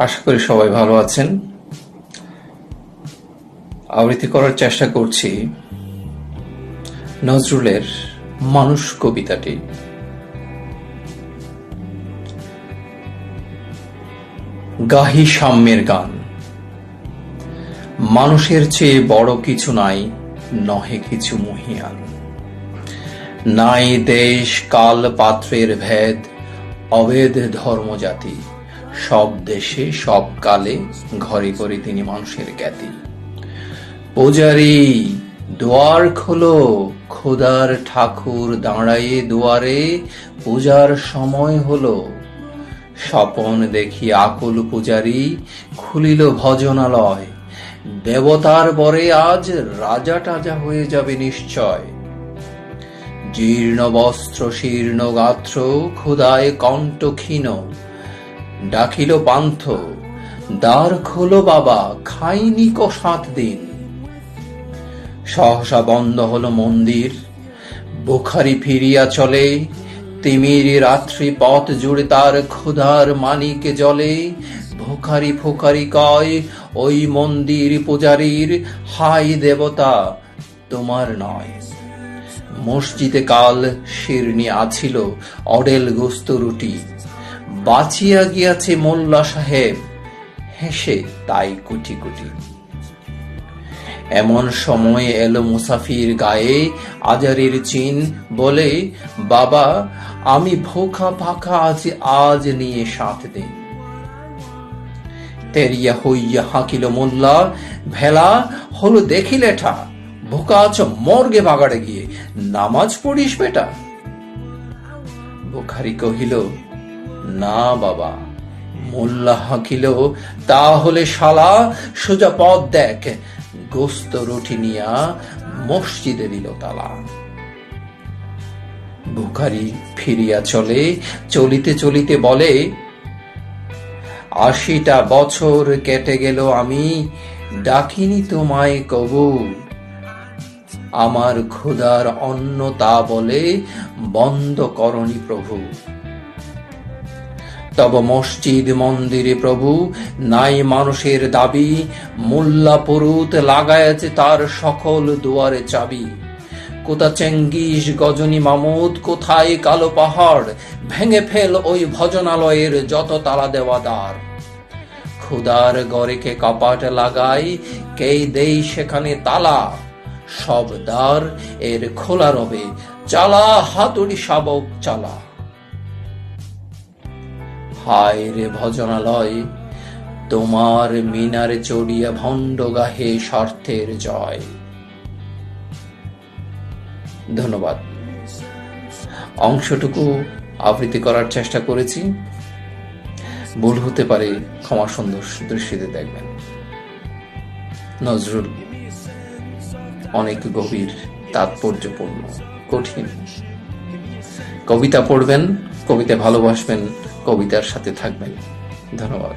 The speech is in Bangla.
আশা করি সবাই ভালো আছেন। আবৃত্তি করার চেষ্টা করছি নজরুলের মানুষ কবিতাটি। গাহি সাম্যের গান। মানুষের চেয়ে বড় কিছু নাই, নহে কিছু মহিয়ান। নাই দেশ কাল পাত্রের ভেদ, অভেদ ধর্ম জাতি। সব দেশে সব কালে ঘরে ঘরে তিনি মানুষের জ্ঞাতি। পূজারি দুয়ার খোলো, খোদার ঠাকুর দাঁড়ায়ে দুয়ারে, পূজার সময় হলো। স্বপন দেখি আকুল পূজারি, খুলিল ভজনালয়। দেবতার বরে আজ রাজা টাজা হয়ে যাবে নিশ্চয়। জীর্ণ বস্ত্র শীর্ণ গাত্র, ক্ষুধায় কণ্ঠ ক্ষীণ। ডাকিল পান্থ, দ্বার খোলো বাবা, খাইনি কো 7 দিন। সহসা বন্ধ হলো মন্দির, বুখারি ফিরিয়া চলে। তিমির রাত্রি পথ জুড়ে তার ক্ষুধার মানিকে জ্বলে। ভুখারি ফুখারি কয় ওই মন্দির পূজারীর, হাই দেবতা তোমার নয়। মসজিদে কাল শিরনি আছিল অডেল গোস্ত রুটি। বাঁচিয়া গিয়াছে মোল্লা সাহেব, হেসে তাই কুটি কুটি। এমন সময় এলো মুসাফির গায়ে আজারির চিন, বলে বাবা আমি ভোখা ফাঁকা আছি, আজ নিয়ে 7 দিন। তেরিয়া হইয়া হাঁকিল মোল্লা, ভেলা হলো দেখিলেঠা। ভোকা আছো মর্গে বাগাড়ে গিয়ে, নামাজ পড়িস বেটা। বুখারি কহিল না বাবা। মোল্লা হাঁকিল তাহলে শালা সোজা পথ দেখ। গোস্ত রুটি নিয়া মসজিদে দিল তালা। বুখারি ফিরিয়া চলে, চলিতে চলিতে বলে 80টা বছর কেটে গেল আমি ডাকিনি তোমায় কবু। আমার ক্ষুধার অন্ন তা বলে বন্ধ করনি প্রভু। তব মসজিদ মন্দিরে প্রভু নাই মানুষের দাবি। মোল্লা পুরুত লাগায়াছে তার সকল দুয়ারে চাবি। কোথা চেঙ্গিস গজনী মামুদ, কোথায় কালো পাহাড়। ভেঙে ফেল ওই ভজনালয়ের যত তালা দেওয়া দ্বার। ক্ষুধার গড়েকে কপাট লাগাই, কে দেই সেখানে তালা। সব দ্বার এর খোলা রবে, চালা হাতুড়ি শাবক চালা। হায় রে ভজনালয়, তোমার মিনারে চড়িয়া ভণ্ড গাহে স্বার্থের জয়। ধন্যবাদ। অংশটুকু আবৃত্তি করার চেষ্টা করেছি, ভুল হতে পারে, ক্ষমা সুন্দর দৃষ্টিতে দেখবেন। নজরুল অনেক গভীর, তাৎপর্যপূর্ণ, কঠিন। কবিতা পড়বেন, কবিতা ভালোবাসবেন, কবিতার সাথে থাকবেন। ধন্যবাদ।